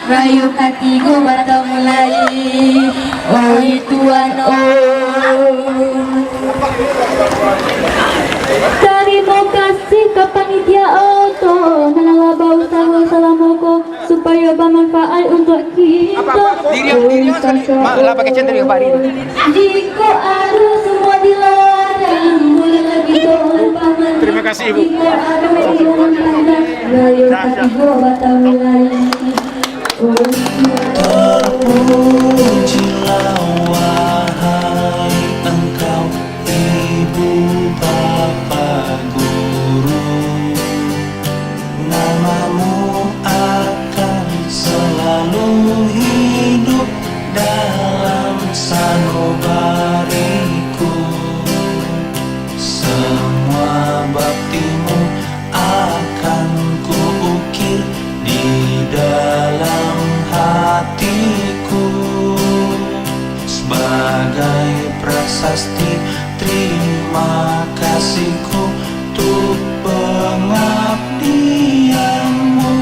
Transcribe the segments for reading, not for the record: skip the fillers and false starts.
rayu hatiku batang mulai. Oi Tuhan terima kasih ke panitia auto menalabau salamuku supaya bermanfaat untuk kita. Lah pakai centang ya Pak ini. Jika ada semua di ladang boleh lagi paman. Terima kasih Ibu. Jika ada yang pandang rayu hatiku batang mulai. Terpujilah wahai engkau Ibu Bapa Guru, namamu akan selalu hidup dalam sanubariku. Semua baktimu akan kuukir di dalam hatiku sebagai prasasti terima kasihku untuk pengabdianmu.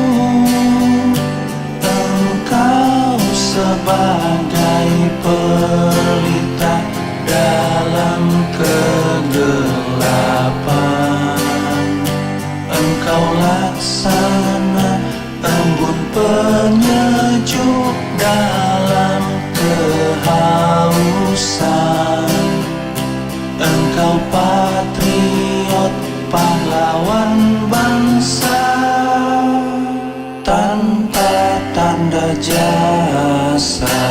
Engkau sebagai pelita dalam kegelapan, engkau laksana embun penyejuk dalam kehausan. Engkau patriot pahlawan bangsa tanpa tanda jasa.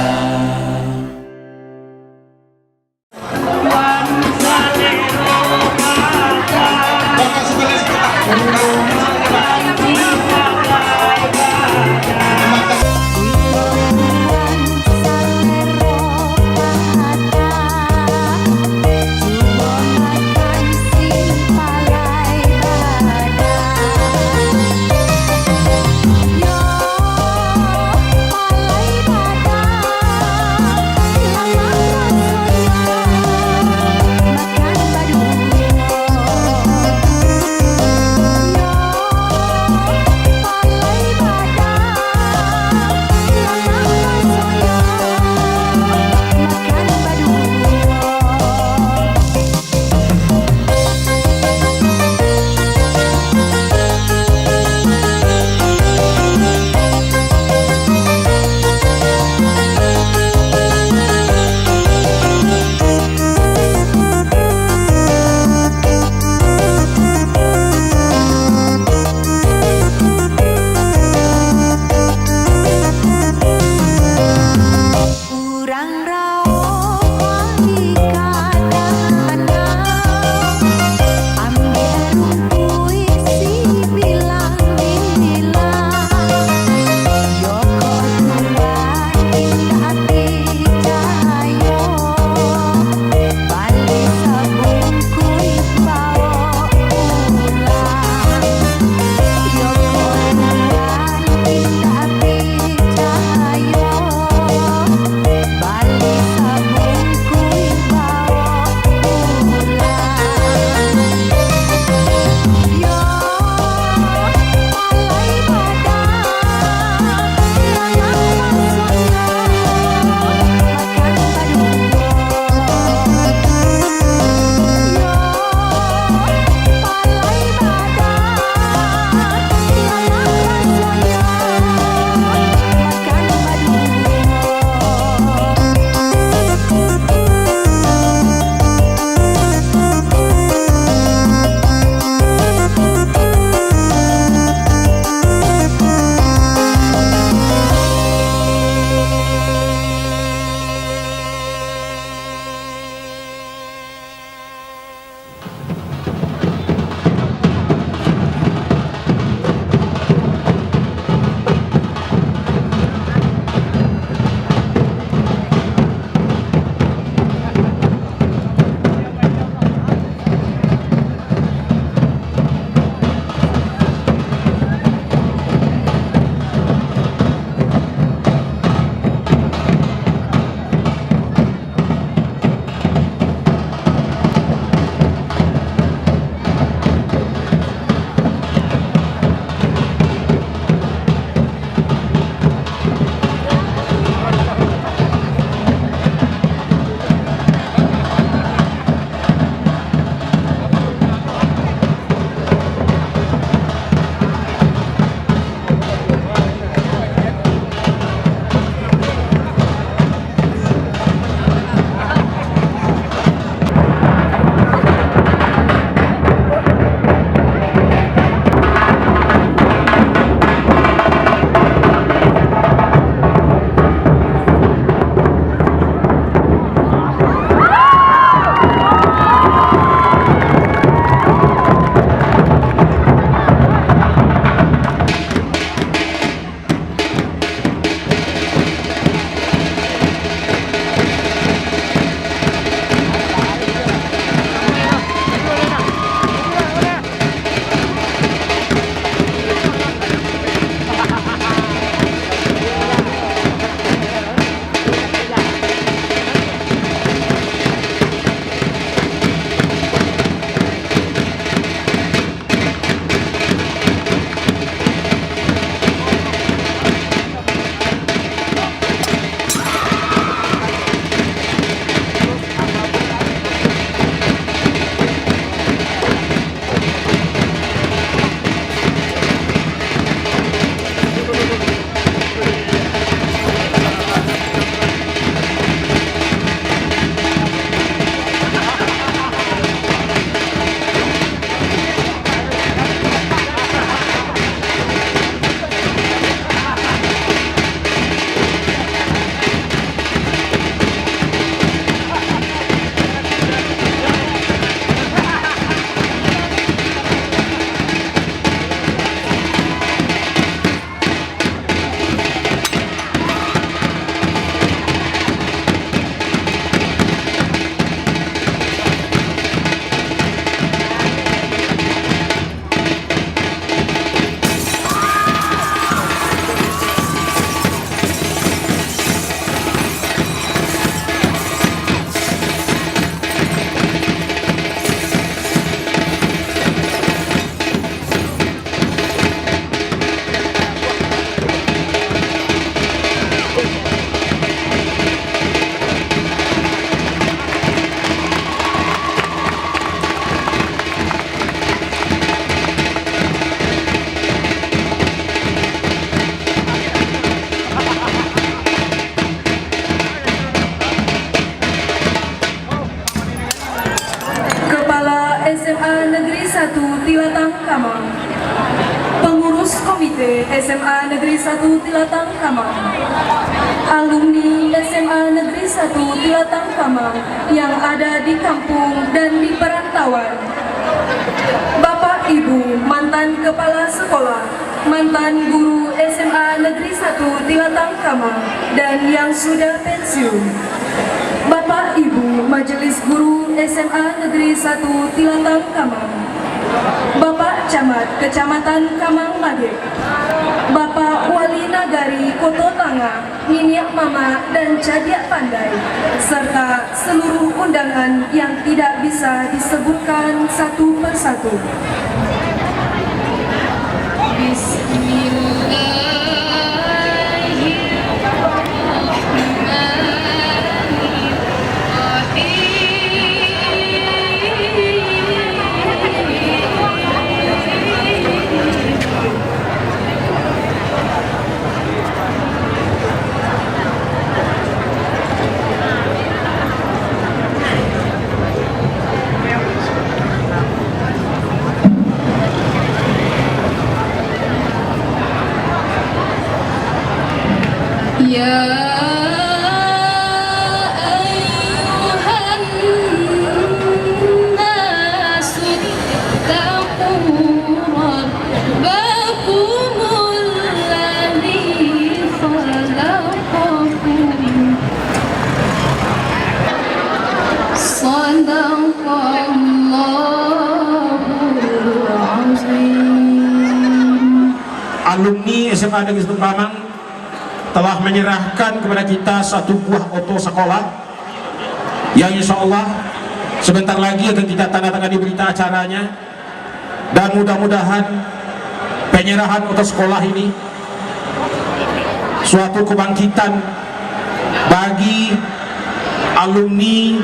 Kamang, pengurus komite SMA Negeri 1 Tilatang Kamang, alumni SMA Negeri 1 Tilatang Kamang yang ada di kampung dan di perantauan, Bapak Ibu mantan kepala sekolah, mantan guru SMA Negeri 1 Tilatang Kamang dan yang sudah pensiun, Bapak Ibu Majelis Guru SMA Negeri 1 Tilatang Kamang, Bapak Camat Kecamatan Kamang Magek, Bapak Wali Nagari Koto Tangah, Minyak Mama dan Cadiak Pandai, serta seluruh undangan yang tidak bisa disebutkan satu persatu. Ya ayyuhan nasu ittaqu rabbakumul ladzi khalaqakum. Shadaqallahul azim. Alumni SMA Negeri 1 Kamang telah menyerahkan kepada kita satu buah oto sekolah yang insya Allah sebentar lagi akan kita tanda tangan di berita acaranya, dan mudah-mudahan penyerahan oto sekolah ini suatu kebangkitan bagi alumni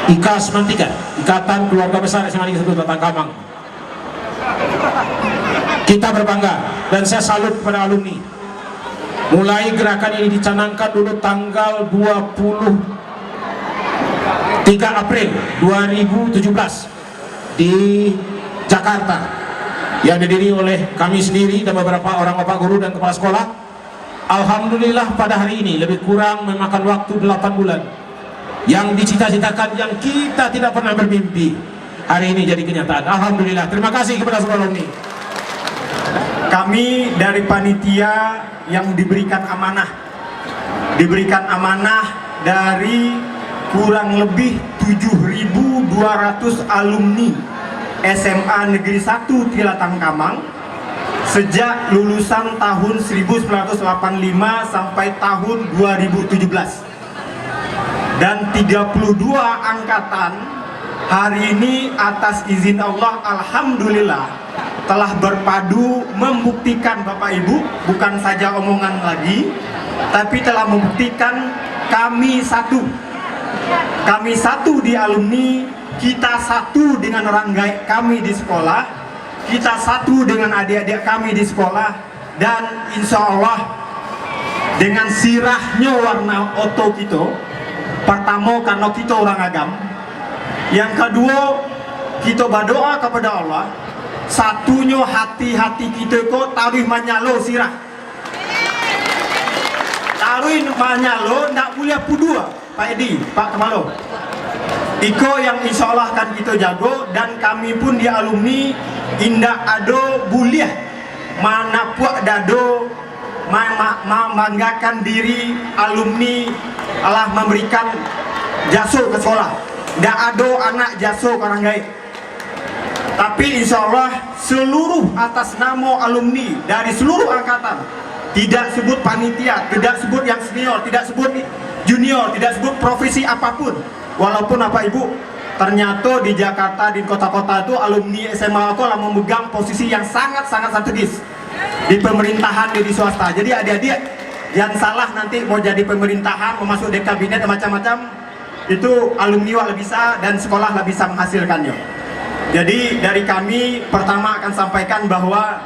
IKA Semantika, Ikatan Keluarga Besar SMA Negeri 1 Tilatang Kamang. Kita berbangga dan saya salut kepada alumni. Mulai gerakan ini dicanangkan dulu tanggal 23 April 2017 di Jakarta, yang didiri oleh kami sendiri dan beberapa orang bapak guru dan kepala sekolah. Alhamdulillah pada hari ini lebih kurang memakan waktu 8 bulan. Yang dicita-citakan, yang kita tidak pernah bermimpi, hari ini jadi kenyataan. Alhamdulillah, terima kasih kepada sekolah ini. Kami dari panitia yang diberikan amanah dari kurang lebih 7.200 alumni SMA Negeri 1 Tilatang Kamang sejak lulusan tahun 1985 sampai tahun 2017, dan 32 angkatan hari ini atas izin Allah alhamdulillah telah berpadu membuktikan, Bapak Ibu, bukan saja omongan lagi, tapi telah membuktikan kami satu di alumni, kita satu dengan orang kami di sekolah, kita satu dengan adik-adik kami di sekolah, dan insya Allah dengan sirahnya warna oto kita, pertama karena kita orang agam, yang kedua kita berdoa kepada Allah, satunya hati-hati kita kok taruh manyalo sirah, taruh manyalo ndak boleh pudua, Pak Edi, Pak Kepala. Iko yang insya Allah akan kita jago, dan kami pun di alumni indak ada boleh mana puak dado membanggakan diri alumni Allah memberikan jasa ke sekolah, ndak ada anak jasa ke orang gaib. Tapi insya Allah seluruh atas nama alumni dari seluruh angkatan, tidak sebut panitia, tidak sebut yang senior, tidak sebut junior, tidak sebut profesi apapun. Walaupun Bapak Ibu, ternyata di Jakarta, di kota-kota itu alumni SMA aku lah memegang posisi yang sangat-sangat strategis di pemerintahan, di swasta. Jadi adik-adik yang salah nanti mau jadi pemerintahan, mau masuk di kabinet macam-macam, itu alumni lah bisa dan sekolah lah bisa menghasilkannya. Jadi dari kami pertama akan sampaikan bahwa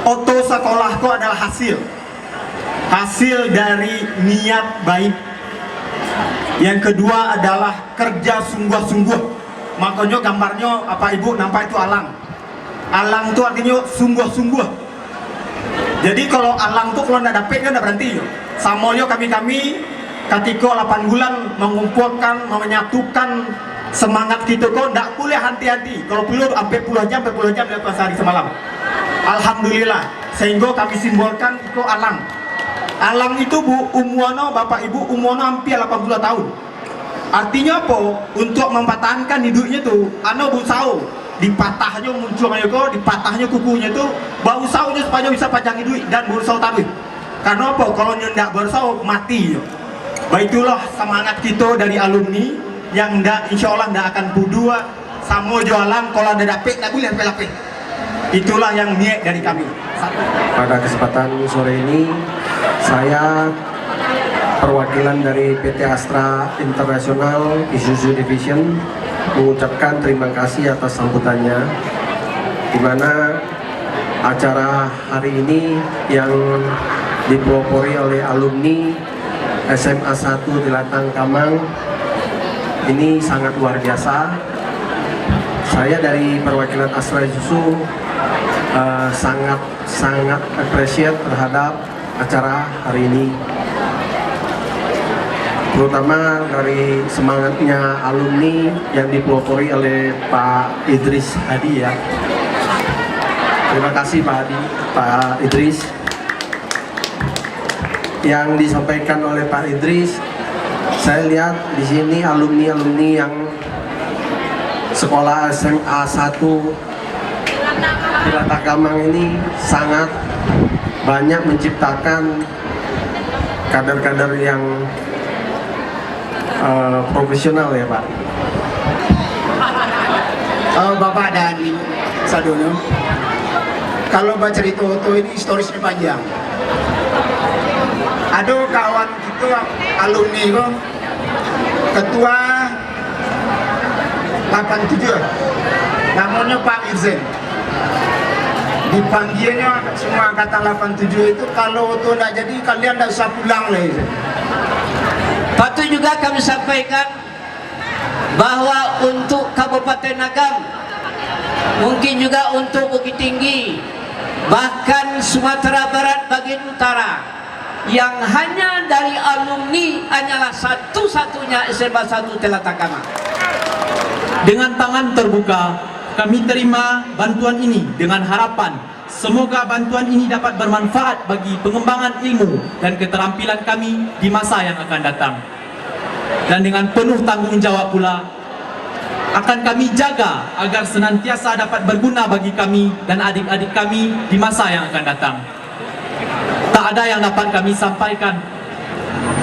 oto sekolahku adalah hasil dari niat baik. Yang kedua adalah kerja sungguh-sungguh. Makanya gambarnya apa Ibu nampak itu alang. Alang itu artinya sungguh-sungguh. Jadi kalau alang tuh kalau nggak dapet kan nggak berhenti. Sama yo kami ketika 8 bulan mengumpulkan, menyatukan semangat kita kok nggak boleh hati-hati. Kalau perlu sampai puluhan jam lewat sehari semalam. Alhamdulillah. Sehingga kami simbolkan itu alang. Alang itu Bu umurnya Bapak Ibu umurnya hampir 80 tahun. Artinya apa? Untuk mempertahankan hidupnya tuh, Bu Sao dipatahnya munculnya kok, dipatahnya kukunya tuh, bau saunya supaya bisa panjang hidup dan bersau taruh. Karena apa? Kalau nyendak bersau mati. Baitulah semangat kita dari alumni yang insya Allah ndak akan pudua sama jualan kalau ada dapet tak boleh lapik. Itulah yang niat dari kami. Pada kesempatan sore ini saya perwakilan dari PT Astra International Isuzu Division mengucapkan terima kasih atas sambutannya, di mana acara hari ini yang dipelopori oleh alumni SMA 1 Tilatang Kamang ini sangat luar biasa. Saya dari perwakilan Astra Isuzu sangat appreciate terhadap acara hari ini, terutama dari semangatnya alumni yang dipelopori oleh Pak Idris Hadi ya. Terima kasih Pak Idris. Yang disampaikan oleh Pak Idris, saya lihat di sini alumni yang sekolah SMA 1 Tilatang Kamang ini sangat banyak menciptakan kader-kader yang profesional ya Pak. Bapak dan Ibu Sadono, kalau baca cerita Oto ini historisnya panjang. Ada kawan kita alumni kok, ketua 87 namanya Pak Irzen. Dipanggilnya semua angkatan 87 itu, kalau Oto tidak jadi kalian tidak usah pulang lah. Patut juga kami sampaikan bahwa untuk Kabupaten Agam, mungkin juga untuk Bukit Tinggi, bahkan Sumatera Barat bagian utara, yang hanya dari alumni hanyalah satu-satunya SMA 1 Tilatang Kamang. Dengan tangan terbuka kami terima bantuan ini dengan harapan semoga bantuan ini dapat bermanfaat bagi pengembangan ilmu dan keterampilan kami di masa yang akan datang. Dan dengan penuh tanggung jawab pula akan kami jaga agar senantiasa dapat berguna bagi kami dan adik-adik kami di masa yang akan datang. Tak ada yang dapat kami sampaikan,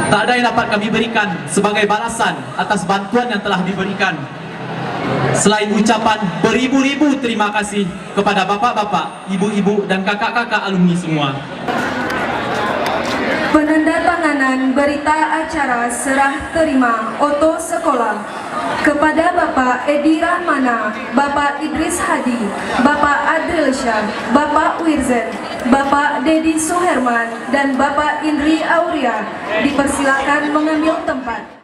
tak ada yang dapat kami berikan sebagai balasan atas bantuan yang telah diberikan, selain ucapan beribu-ribu terima kasih kepada bapak-bapak, ibu-ibu, dan kakak-kakak alumni semua. Penandatanganan berita acara serah terima Oto Sekolah kepada Bapak Edi Rahmana, Bapak Idris Hadi, Bapak Adril Syah, Bapak Wirzen, Bapak Dedi Suherman, dan Bapak Indri Auria. Dipersilakan mengambil tempat.